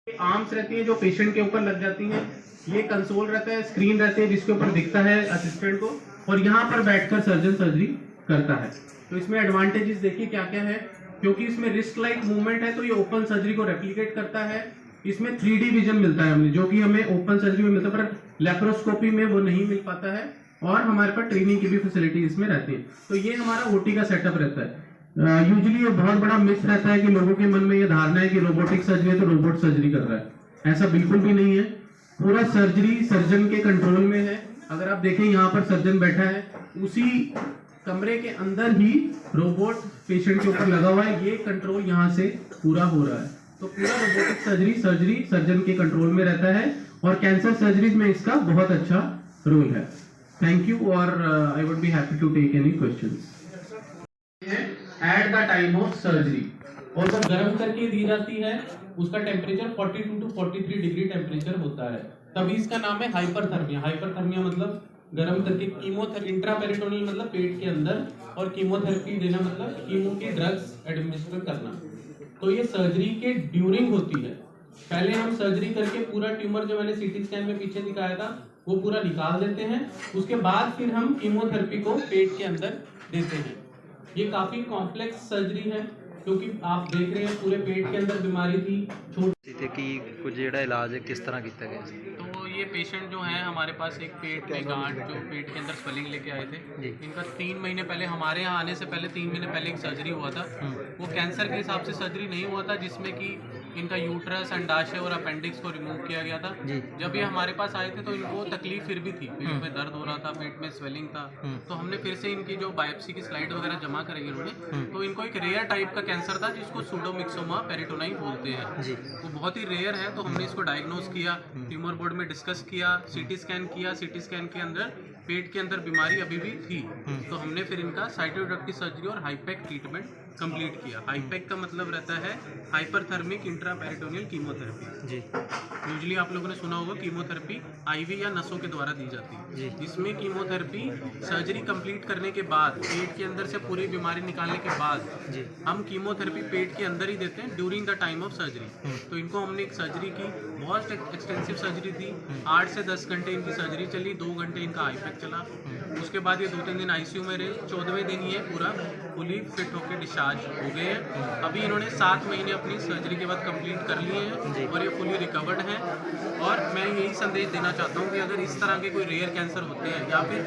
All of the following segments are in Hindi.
आर्म्स रहती है जो पेशेंट के ऊपर लग जाती हैं। ये कंसोल रहता है, स्क्रीन रहती है जिसके ऊपर दिखता है असिस्टेंट को, और यहाँ पर बैठकर सर्जन सर्जरी करता है। तो इसमें एडवांटेजेस देखिए क्या क्या है। क्योंकि इसमें रिस्ट लाइक मूवमेंट है तो ये ओपन सर्जरी को रेप्लिकेट करता है। इसमें 3D विजन मिलता है हमें, जो कि हमें ओपन सर्जरी में मिलता है पर लेप्रोस्कोपी में वो नहीं मिल पाता है। और हमारे पास ट्रेनिंग की भी फैसिलिटी इसमें रहती है। तो ये हमारा ओटी का सेटअप रहता है। यूजुअली ये बहुत बड़ा मिथ रहता है कि लोगों के मन में ये धारणा है कि रोबोटिक सर्जरी है तो रोबोट सर्जरी कर रहा है। ऐसा बिल्कुल भी नहीं है। पूरा सर्जरी सर्जन के कंट्रोल में है। अगर आप देखें यहाँ पर सर्जन बैठा है, उसी कमरे के अंदर ही रोबोट पेशेंट के ऊपर लगा हुआ है। ये कंट्रोल यहाँ से पूरा हो रहा है। तो पूरा रोबोटिक सर्जरी सर्जन के कंट्रोल में रहता है और कैंसर सर्जरीज में इसका बहुत अच्छा रोल है। Thank you. और I would be happy to take any questions at the time of surgery. और जब गर्म करके दी जाती है उसका टेम्परेचर 42 टू 43 डिग्री टेम्परेचर होता है, तभी इसका नाम है हाइपरथर्मिया। हाइपरथर्मिया मतलब गर्म करके। कीमोथेरेपी इंट्रापेरिटोनियल मतलब पेट के अंदर, और कीमोथेरेपी देना मतलब कीमो की ड्रग्स एडमिनिस्टर करना। तो ये सर्जरी के ड्यूरिंग होती है। पहले हम सर्जरी करके पूरा ट्यूमर जो मैंने सीटी स्कैन में पीछे दिखाया था वो पूरा निकाल देते हैं। उसके बाद फिर हम कीमोथेरेपी को पेट के अंदर देते हैं। ये काफी कॉम्प्लेक्स सर्जरी है क्योंकि आप देख रहे हैं पूरे पेट के अंदर बीमारी थी। कि कुछ जेड़ा इलाज है किस तरह किया गया? तो ये पेशेंट जो है हमारे पास एक पेट में गांठ, जो पेट के अंदर स्वेलिंग लेके आए थे। इनका 3 महीने पहले, हमारे यहाँ आने से पहले 3 महीने पहले एक सर्जरी हुआ था। वो कैंसर के हिसाब से सर्जरी नहीं हुआ था, जिसमें कि इनका यूट्रस, अंडाशय और अपेंडिक्स को रिमूव किया गया था। जब ये हमारे पास आए थे तो इनको तकलीफ फिर भी थी, पेट में दर्द हो रहा था, पेट में स्वेलिंग था। तो हमने फिर से इनकी जो बायोप्सी की स्लाइड वगैरह जमा करेंगे उन्होंने, तो इनको एक रेयर टाइप का कैंसर था जिसको सूडोमिक्सोमा पेरिटोनाई बोलते हैं। वो बहुत ही रेयर है। तो हमने इसको डायग्नोज किया, ट्यूमर बोर्ड में डिस्कस किया, सीटी स्कैन किया। सीटी स्कैन के अंदर पेट के अंदर बीमारी अभी भी थी। तो हमने फिर इनका साइटोडक्टिव सर्जरी और हाईपैक ट्रीटमेंट कंप्लीट किया। हाईपैक का मतलब रहता है हाइपरथर्मिक इंट्रापेरिटोनियल कीमोथेरेपी। जी यूजुअली आप लोगों ने सुना होगा कीमोथेरेपी आईवी या नसों के द्वारा दी जाती है। जिसमें कीमोथेरेपी सर्जरी कंप्लीट करने के बाद, पेट के अंदर से पूरी बीमारी निकालने के बाद हम कीमोथेरेपी पेट के अंदर ही देते हैं during the time of surgery. तो इनको हमने एक सर्जरी की, बहुत एक्सटेंसिव सर्जरी थी। 8 से 10 घंटे इनकी सर्जरी चली, 2 घंटे इनका हाईपैक चला। उसके बाद ये 2-3 दिन आईसीयू में रहे। 14वें दिन ये पूरा फुली फिट होकर डिस्चार्ज हो गए हैं। अभी इन्होंने 7 महीने अपनी सर्जरी के बाद कंप्लीट कर लिए हैं और ये फुली रिकवर्ड हैं। और मैं यही संदेश देना चाहता हूँ कि अगर इस तरह के कोई रेयर कैंसर होते हैं या फिर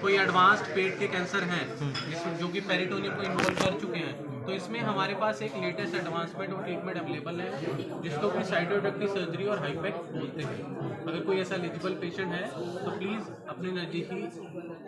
कोई एडवांस्ड पेट के कैंसर हैं जो कि पेरिटोनियम को इन्वॉल्व कर चुके हैं, तो इसमें हमारे पास एक लेटेस्ट एडवांसमेंट और ट्रीटमेंट अवेलेबल है जिसको कि साइटोडक्टिव सर्जरी और हाईपैक बोलते हैं। अगर कोई ऐसा एलिजिबल पेशेंट है तो प्लीज़ अपने नज़दीकी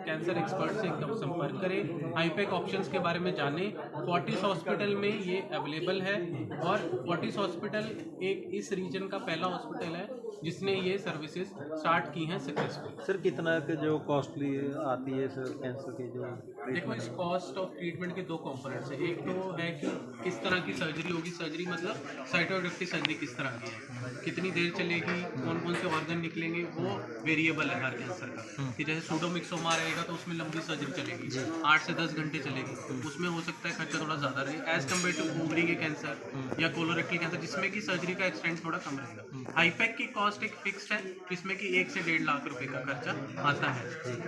कैंसर एक्सपर्ट से एकदम संपर्क करें, हाईपैक ऑप्शंस के बारे में जानें। फोर्टिस हॉस्पिटल में ये अवेलेबल है और फोर्टिस हॉस्पिटल एक इस रीजन का पहला हॉस्पिटल है जिसने ये सर्विसेज स्टार्ट की हैं सक्सेसफुल। सर कितना के जो कॉस्टली आती है सर कैंसर की जो? देखो, इस कॉस्ट ऑफ ट्रीटमेंट के 2 कंपोनेंट्स हैं। एक तो है कि किस तरह की सर्जरी होगी। सर्जरी मतलब साइटोडक्टिव सर्जरी किस तरह की है, कितनी देर चलेगी, कौन कौन से ऑर्गन निकलेंगे, वो वेरिएबल है हर कैंसर का। कि जैसे सूडोमिक्सोमा रहेगा तो उसमें लंबी सर्जरी चलेगी, 8 से 10 घंटे चलेगी। उसमें हो सकता है खर्चा थोड़ा ज़्यादा रहे एज कम्पेयर टू ओवरी के कैंसर या कोलोरेक्टल कैंसर, जिसमें कि सर्जरी का एक्सटेंट थोड़ा कम रहेगा। हाईपैक की कॉस्ट एक फिक्स्ड है, जिसमें कि 1 से 1.5 लाख रुपए का खर्चा आता है।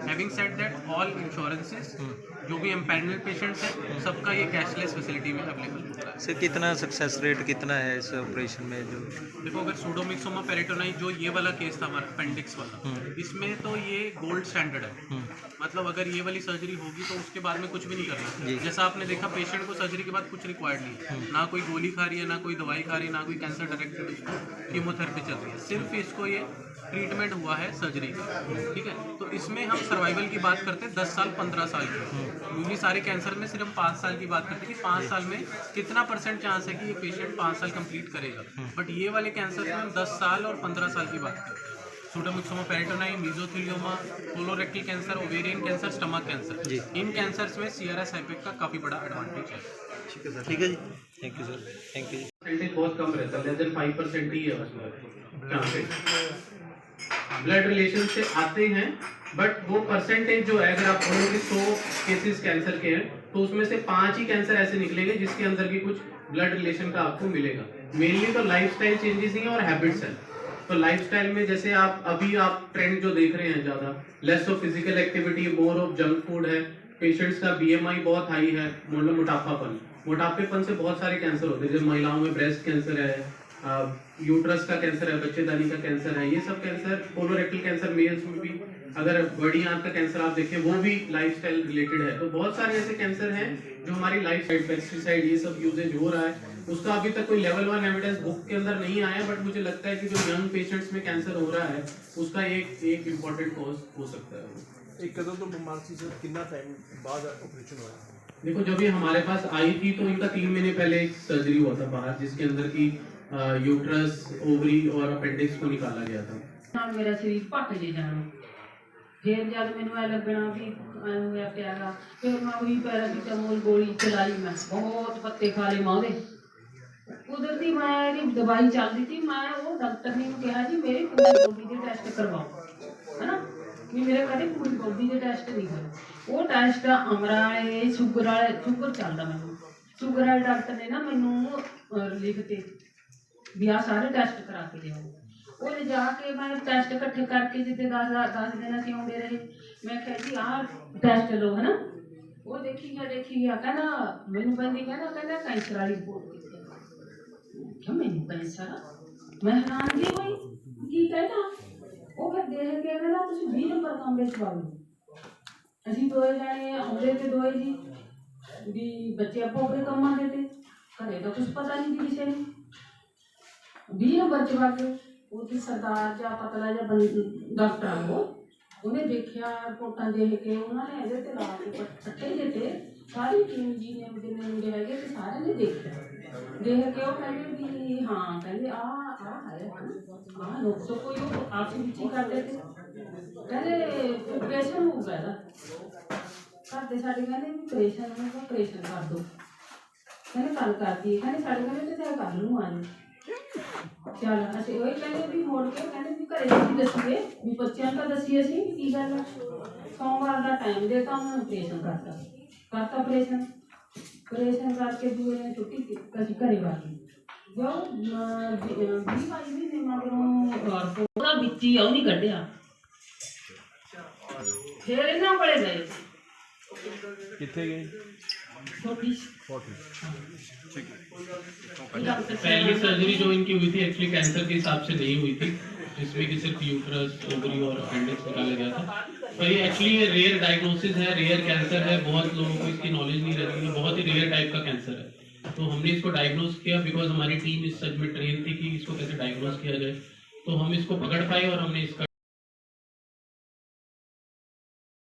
Having said that, all insurances जो भी एम्पैनल पेशेंट्स हैं सबका ये कैशलेस फैसिलिटी में अवेलेबल होता है। सर कितना सक्सेस रेट कितना है इस ऑपरेशन में? जो देखो, अगर सूडोमिक्सोमा पेरिटोनाई जो ये वाला केस था हमारा अपेंडिक्स वाला, इसमें तो ये गोल्ड स्टैंडर्ड है। मतलब अगर ये वाली सर्जरी होगी तो उसके बाद में कुछ भी नहीं करना। जैसा आपने देखा, पेशेंट को सर्जरी के बाद कुछ रिक्वायर्ड नहीं है, ना कोई गोली खा रही है, ना कोई दवाई खा रही है, ना कोई कैंसर डायरेक्टेड इसको कीमोथेरेपी चल रही है। सिर्फ इसको ये ट्रीटमेंट हुआ है सर्जरी का, ठीक है। तो इसमें हम सर्वाइवल की बात करते हैं 10 साल 15 साल की। यूजली सारे कैंसर में सिर्फ 5 साल की बात करते हैं कि 5 साल में कितना % चांस है कि ये पेशेंट 5 साल कंप्लीट करेगा। बट ये वाले कैंसर में हम 10 साल और 15 साल की बात करते हैं। Pseudomyxoma peritonei, mesothelioma, colorectal cancer, ovarian cancer, stomach cancer, इन कैंसर्स में CRS हाईपैक का काफ़ी बड़ा एडवांटेज है। ठीक है सर, ठीक है ji, thank you sir, thank you. Percentage बहुत कम रहता है, लेस देन 5% ही है उसमें। ब्लड रिलेशन से आते हैं, बट वो परसेंटेज जो है, अगर आप बोलोगे 100 केसेस कैंसर के हैं तो उसमें से 5 ही कैंसर ऐसे निकलेंगे जिसके अंदर की कुछ ब्लड रिलेशन का आपको मिलेगा। मेनली तो लाइफस्टाइल चेंजेस ही हैं और हैबिट्स हैं। तो लाइफस्टाइल में जैसे आप ट्रेंड जो देख रहे हैं ज़्यादा less of physical activity, more of junk food है। पेशेंट्स का BMI बहुत हाई है, मतलब मोटापेपन से बहुत सारे कैंसर होते हैं, जैसे महिलाओं में ब्रेस्ट कैंसर है, यूट्रस का कैंसर है, बच्चेदानी का कैंसर है, ये सब कैंसर, कोलोरेक्टल कैंसर मेल्स में भी, अगर बड़ी आंत का कैंसर आप देखें वो भी लाइफस्टाइल रिलेटेड है। तो बहुत सारे ऐसे कैंसर हैं जो हमारी लाइफस्टाइल, पेस्टिसाइड ये सब यूजेज हो रहा है, उसका अभी तक कोई लेवल 1 एविडेंस बुक के अंदर नहीं आया, बट मुझे लगता है कि जो यंग पेशेंट्स में कैंसर हो रहा है उसका एक इम्पोर्टेंट कॉज हो सकता है। एक कदम तो बीमार सी सर कितना टाइम बाद ऑपरेशन हुआ? देखो, जब ये हमारे पास आई थी तो इनका 3 महीने पहले एक सर्जरी हुआ था बाहर, जिसके अंदर की यूट्रस, ओवरी और अपेंडिक्स को निकाला गया था। ਨਾਲ ਮੇਰਾ ਸਰੀਰ ਭੱਟ ਜੇ ਜਾਣਾ, ਫਿਰ ਜਦ ਮੈਨੂੰ ਐ ਲੱਗਣਾ ਵੀ ਐਂ ਹੋਇਆ ਪਿਆਗਾ, ਫਿਰ ਮੈਂ ਉਹੀ ਪੈਰਾਸੀਟਾਮੋਲ ਗੋਲੀ ਚਲਾਈ, ਮੈਂ ਬਹੁਤ ਪੱਤੇ ਖਾ ਲਏ ਮਾਂ ਦੇ। ਕੁਦਰਤੀ ਮੈਂ ਇਹਦੀ ਦਵਾਈ ਚੱਲਦੀ ਸੀ, ਮੈਂ ਉਹ ਡਾਕਟਰ ਨੇ ਮੈਨੂੰ ਕਿਹਾ ਜੀ ਮੇਰੇ ਪੂਰੀ ਬੋਡੀ ਦੇ ਟੈਸਟ ਕਰਵਾਓ, ਹੈ ਨਾ, ਵੀ ਮੇਰੇ ਕਦੇ ਪੂਰੀ ਬੋਡੀ ਦੇ ਟੈਸਟ ਨਹੀਂ ਹੋਏ। ਉਹ ਟੈਸਟ ਅਮਰਾ ਵਾਲੇ ਸ਼ੂਗਰ ਚੱਲਦਾ ਮੈਨੂੰ, ਸ਼ੂਗਰ ਵਾਲੇ ਡਾਕਟਰ ਨੇ ਨਾ ਮੈਨੂੰ ਲਿਖਤੇ ਵੀ ਆਹ ਸਾਰੇ ਟੈਸਟ ਕਰਾ ਕੇ ਲਿਆਓ। ਉਹ ਲਿਜਾ ਕੇ ਮੈਂ ਟੈਸਟ ਇਕੱਠੇ ਕਰਕੇ ਜਿੱਤੇ 10 ਦਿਨ ਅਸੀਂ ਆਉਂਦੇ ਰਹੇ, ਮੈਂ ਕਿਹਾ ਜੀ ਆਹ ਟੈਸਟ ਲਓ, ਹੈ ਨਾ। ਉਹ ਦੇਖੀ ਗਿਆ ਕਹਿੰਦਾ ਮੈਨੂੰ ਕਹਿੰਦਾ ਕੈਂਸਰ ਵਾਲੀ ਰਿਪੋਰਟ ਕੀਤੀ। ਕਿਉਂ ਮੈਨੂੰ ਕੈਂਸਰ? ਮੈਂ ਹੈਰਾਨ ਜੀ ਹੋਈ, ਕੀ ਕਹਿੰਦਾ? ਉਹ ਫਿਰ ਦੇਖ ਕੇ ਕਹਿੰਦਾ ਤੁਸੀਂ 20 ਨੰਬਰ ਕਮਰੇ 'ਚ ਵਗ ਜਾਓ। ਅਸੀਂ ਦੋਏ ਜਾਣੇ ਆਉਂਦੇ ਤੇ ਦੋਏ ਜੀ ਵੀ ਬੱਚੇ ਆਪੋ ਆਪਣੇ ਕੰਮਾਂ ਦੇ ਤੇ ਘਰੇ ਤਾਂ ਕੁਛ ਪਤਾ ਨਹੀਂ ਸੀ ਕਿਸੇ ਨੂੰ। 20 ਨੰਬਰ 'ਚ ਵਗ ਗਏ। ਉਹਦੀ ਸਰਦਾਰ ਜਾਂ ਪਤਲਾ ਜਾਂ ਡਾਕਟਰ ਆ, ਉਹਨੇ ਦੇਖਿਆ ਰਿਪੋਰਟਾਂ ਦੇਖ ਕੇ, ਉਹਨਾਂ ਨੇ ਇਹਦੇ ਤੇ ਲਾ ਕੇ ਪੱਟੇ ਦਿੱਤੇ। ਸਾਰੀ ਟੀਮ ਜੀ ਨੇ ਜਿੰਨੇ ਮੁੰਡੇ ਹੈਗੇ ਤੇ ਸਾਰਿਆਂ ਨੇ ਦੇਖਿਆ, ਦੇਖ ਕੇ ਉਹ ਕਹਿੰਦੇ ਵੀ ਹਾਂ, ਕਹਿੰਦੇ ਆਹ ਹੈ ਆਹ ਨੁਕਸ ਕੋਈ ਆਪਸ ਵਿੱਚ ਹੀ ਕਰਦੇ ਤੇ ਕਹਿੰਦੇ ਆਪਰੇਸ਼ਨ ਹੋਊਗਾ ਇਹਦਾ। ਘਰ ਦੇ ਸਾਡੇ ਕਹਿੰਦੇ ਵੀ ਆਪਰੇਸ਼ਨ ਕਰ ਦਿਓ, ਕਹਿੰਦੇ ਕੱਲ ਕਰਦੀ, ਕਹਿੰਦੇ ਸਾਡੇ ਕਹਿੰਦੇ ਤੇ ਕੱਲ ਨੂੰ ਆ ਜਾਓ। ਚੱਲ ਅਸੀਂ ਉਹੀ ਕਹਿੰਦੇ ਵੀ ਮੋੜ ਕੇ ਕਹਿੰਦੇ ਵੀ ਘਰੇ ਅਸੀਂ ਦੱਸੀਏ, ਵੀ ਬੱਚਿਆਂ ਨੂੰ ਤਾਂ ਦੱਸੀਏ ਅਸੀਂ ਕੀ ਗੱਲ ਆ। ਸੋਮਵਾਰ ਦਾ ਟਾਈਮ ਦੇ ਤਾਂ ਉਹਨਾਂ ਨੇ ਆਪਰੇਸ਼ਨ ਕਰਤਾ ਆਪਰੇਸ਼ਨ ਕਰਕੇ ਦੂਏ ਨੇ ਛੁੱਟੀ ਅਸੀਂ ਘਰੇ ਆ ਗਏ। ਜੋ 20-22 ਮਹੀਨੇ ਮਗਰੋਂ ਉਹਦਾ ਵਿੱਚ ਹੀ ਉਹ ਨਹੀਂ ਕੱਢਿਆ, ਫਿਰ ਇਹਨਾਂ ਕੋਲੇ ਗਏ। कितने गए? छोटी पहली सर्जरी जो इनकी हुई थी एक्चुअली कैंसर के हिसाब से नहीं हुई थी, जिसमें कि सिर्फ यूट्रस, ओवरी और अपेंडिक्स निकाला गया था। पर ये एक्चुअली रेयर डायग्नोसिस है, रेयर कैंसर है, बहुत लोगों को इसकी नॉलेज नहीं रहती है, बहुत ही रेयर टाइप का कैंसर है। तो हमने इसको डायग्नोस किया बिकॉज हमारी टीम इस सच में ट्रेन थी कि इसको कैसे डायग्नोस किया जाए। तो हम इसको पकड़ पाए और हमने इसका